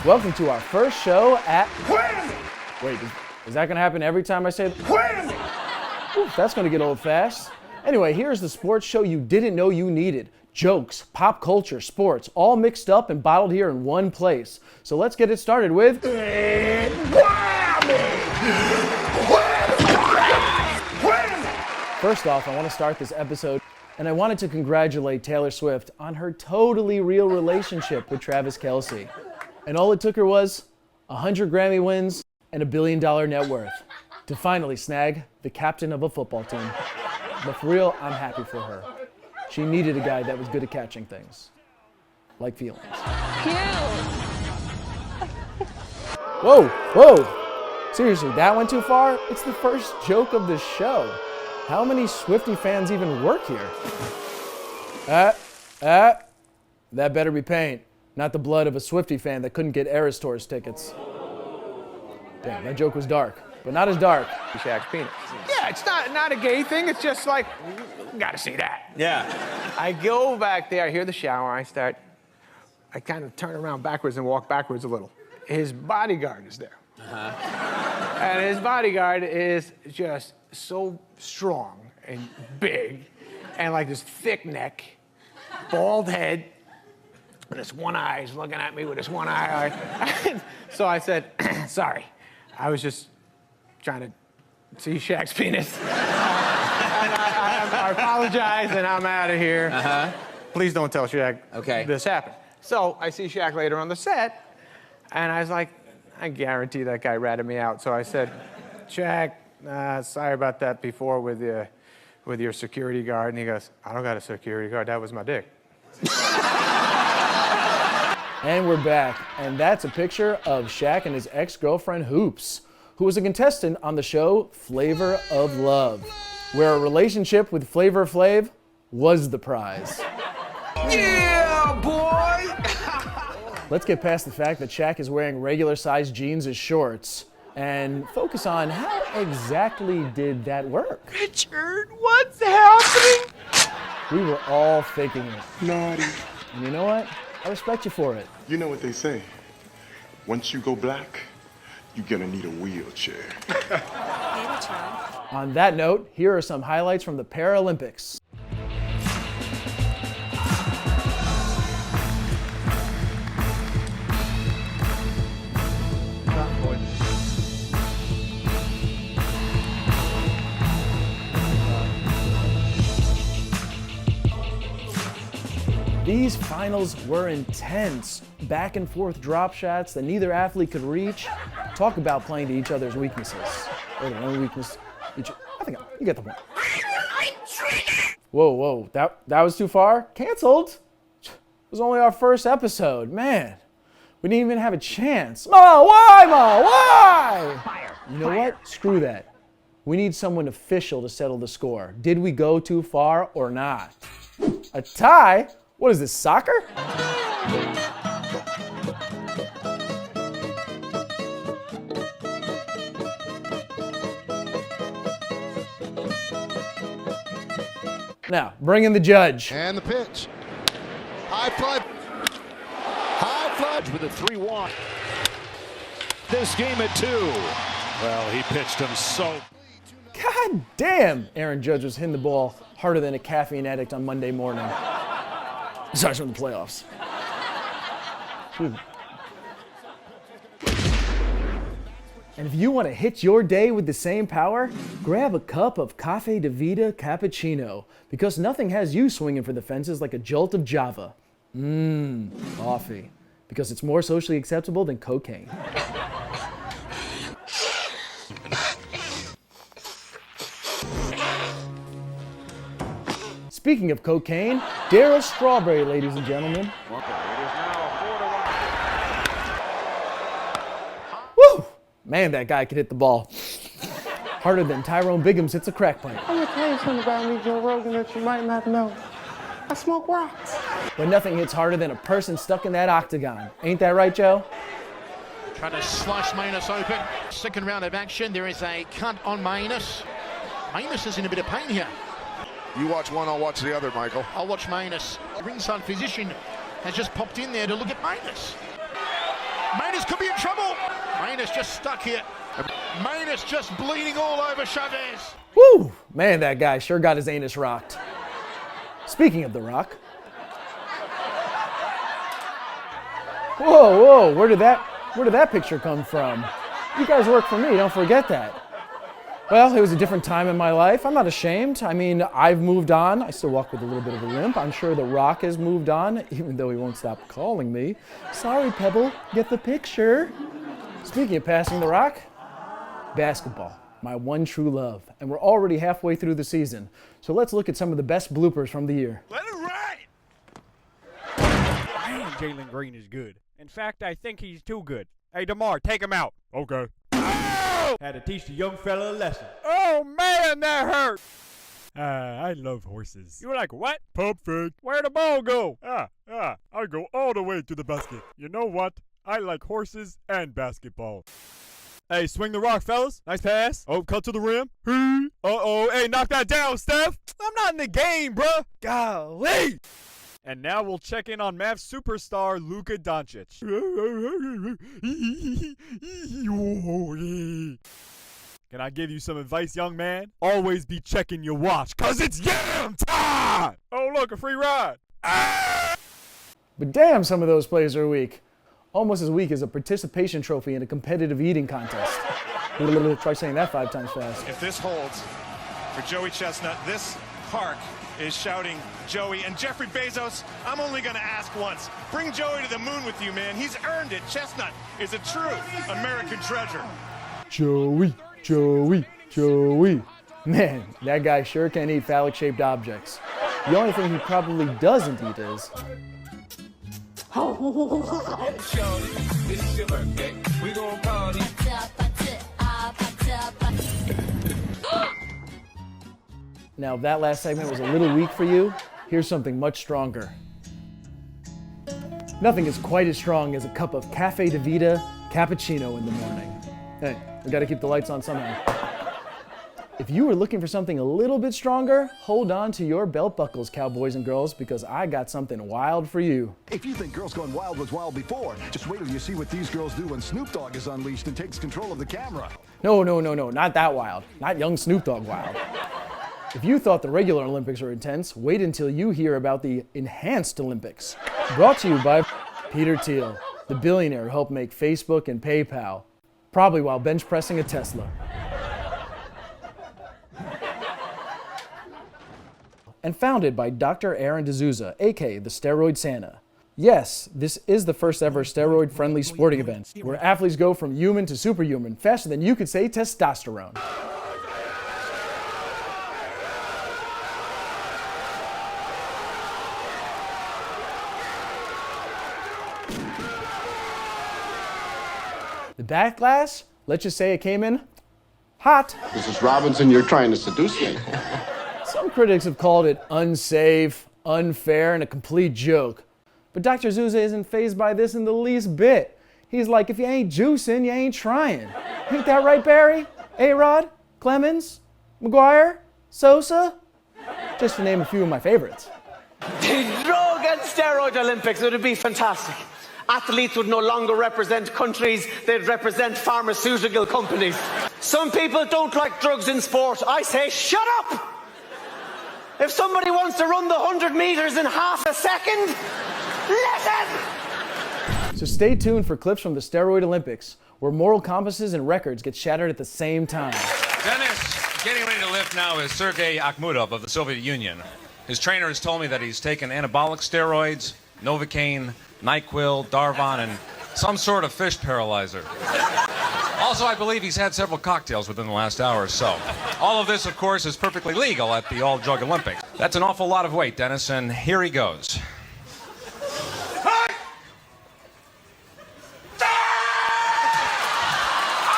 Welcome to our first show at Whammy! Wait, is that going to happen every time I say Whammy! Oof, that's going to get old fast. Anyway, here's the sports show you didn't know you needed. Jokes, pop culture, sports, all mixed up and bottled here in one place. So let's get it started with Whammy! First off, I want to start this episode, and I wanted to congratulate Taylor Swift on her totally real relationship with Travis Kelce. And all it took her was 100 Grammy wins and $1 billion net worth to finally snag the captain of a football team. But for real, I'm happy for her. She needed a guy that was good at catching things, like feelings. Cute. Whoa. Seriously, that went too far? It's the first joke of the show. How many Swiftie fans even work here? That better be paint, not the blood of a Swiftie fan that couldn't get Eras Tours tickets. Damn, that joke was dark, but not as dark. Shaq's penis. Yeah, it's not a gay thing. It's just like, gotta see that. Yeah. I go back there, I hear the shower, I kind of turn around backwards and walk backwards a little. His bodyguard is there. And his bodyguard is just so strong and big and like this thick neck, bald head, and this one eye is looking at me with this one eye. So I said, sorry, I was just trying to see Shaq's penis. And I apologize and I'm out of here. Please don't tell Shaq this happened. So I see Shaq later on the set, and I was like, I guarantee that guy ratted me out. So I said, Shaq, sorry about that before with your security guard. And he goes, I don't got a security guard, that was my dick. And we're back, and that's a picture of Shaq and his ex-girlfriend Hoops, who was a contestant on the show Flavor of Love, where a relationship with Flavor Flav was the prize. Yeah, boy! Let's get past the fact that Shaq is wearing regular-sized jeans as shorts and focus on how exactly did that work? Richard, what's happening? We were all faking it. Naughty. And you know what? I respect you for it. You know what they say. Once you go black, you're gonna need a wheelchair. On that note, here are some highlights from the Paralympics. These finals were intense. Back and forth drop shots that neither athlete could reach. Talk about playing to each other's weaknesses. Or their own weakness. I think you get the point. Whoa, that was too far? Canceled? It was only our first episode. Man, we didn't even have a chance. Ma, why? You know what? Screw that. We need someone official to settle the score. Did we go too far or not? A tie? What is this, soccer? Now, bring in the judge. And the pitch. High fly with a 3-1. This game at 2. Well, he pitched him so. God damn, Aaron Judge was hitting the ball harder than a caffeine addict on Monday morning. Aside from the playoffs. And if you want to hit your day with the same power, grab a cup of Cafe de Vida Cappuccino, because nothing has you swinging for the fences like a jolt of Java. Coffee. Because it's more socially acceptable than cocaine. Speaking of cocaine, Darryl Strawberry, ladies and gentlemen. Woo! Man, that guy could hit the ball. Harder than Tyrone Biggums hits a crack pipe. I'm gonna tell you something about me, Joe Rogan, that you might not know. I smoke rocks. But nothing hits harder than a person stuck in that octagon. Ain't that right, Joe? Trying to slice Manus open. Second round of action. There is a cut on Manus. Manus is in a bit of pain here. You watch one, I'll watch the other, Michael. I'll watch Manus. The ringside physician has just popped in there to look at Manus. Manus could be in trouble. Manus just stuck here. Manus just bleeding all over Chavez. Woo! Man, that guy sure got his anus rocked. Speaking of The Rock. Whoa, where did that picture come from? You guys work for me, don't forget that. Well, it was a different time in my life. I'm not ashamed. I mean, I've moved on. I still walk with a little bit of a limp. I'm sure The Rock has moved on, even though he won't stop calling me. Sorry, Pebble, get the picture. Speaking of passing The Rock, basketball, my one true love. And we're already halfway through the season. So let's look at some of the best bloopers from the year. Let it ride! Man, Jalen Green is good. In fact, I think he's too good. Hey, DeMar, take him out. Okay. Oh! Had to teach the young fella a lesson. Oh, man, that hurt. I love horses. You were like, what? Pump fake. Where'd the ball go? I go all the way to the basket. You know what? I like horses and basketball. Hey, swing the rock, fellas. Nice pass. Oh, cut to the rim. Uh-oh. Hey, knock that down, Steph. I'm not in the game, bruh. Golly. And now we'll check in on Mavs superstar Luka Doncic. Can I give you some advice, young man? Always be checking your watch, cause it's yam time! Oh look, a free ride! Ah! But damn, some of those plays are weak. Almost as weak as a participation trophy in a competitive eating contest. Try saying that 5 times fast. If this holds for Joey Chestnut, this park is shouting Joey. And Jeffrey Bezos, I'm only going to ask once. Bring Joey to the moon with you, man. He's earned it. Chestnut is a true American treasure. Joey, Joey, Joey. Man, that guy sure can eat phallic-shaped objects. The only thing he probably doesn't eat is... Now, if that last segment was a little weak for you, here's something much stronger. Nothing is quite as strong as a cup of Cafe de Vita cappuccino in the morning. Hey, we gotta keep the lights on somehow. If you were looking for something a little bit stronger, hold on to your belt buckles, cowboys and girls, because I got something wild for you. If you think Girls Gone Wild was wild before, just wait till you see what these girls do when Snoop Dogg is unleashed and takes control of the camera. No, not that wild. Not young Snoop Dogg wild. If you thought the regular Olympics were intense, wait until you hear about the Enhanced Olympics. Brought to you by Peter Thiel, the billionaire who helped make Facebook and PayPal, probably while bench pressing a Tesla. And founded by Dr. Aaron D'Souza, aka the Steroid Santa. Yes, this is the first ever steroid-friendly sporting event, where athletes go from human to superhuman faster than you could say testosterone. The backlash, let's just say it came in hot. Mrs. Robinson, you're trying to seduce me. Some critics have called it unsafe, unfair, and a complete joke. But Dr. Zouza isn't fazed by this in the least bit. He's like, if you ain't juicing, you ain't trying. Ain't that right, Barry? A-Rod? Clemens? McGuire? Sosa? Just to name a few of my favorites. The drug and steroid Olympics would be fantastic. Athletes would no longer represent countries, they'd represent pharmaceutical companies. Some people don't like drugs in sport. I say, shut up! If somebody wants to run the 100 meters in half a second, let him! So stay tuned for clips from the Steroid Olympics, where moral compasses and records get shattered at the same time. Dennis, getting ready to lift now is Sergei Akhmudov of the Soviet Union. His trainer has told me that he's taken anabolic steroids, Novocaine, NyQuil, Darvon, and some sort of fish paralyzer. Also, I believe he's had several cocktails within the last hour or so. All of this, of course, is perfectly legal at the All-Drug Olympics. That's an awful lot of weight, Dennis, and here he goes.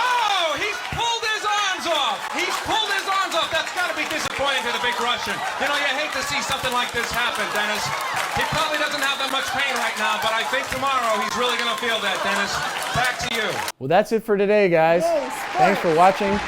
Oh, he's pulled his arms off! He's pulled his arms off! That's got to be disappointing to the big Russian. You know, you hate to see something like this happen, Dennis. He probably doesn't have that much pain right now, but I think tomorrow he's really going to feel that, Dennis. Back to you. Well, that's it for today, guys. Thanks for watching.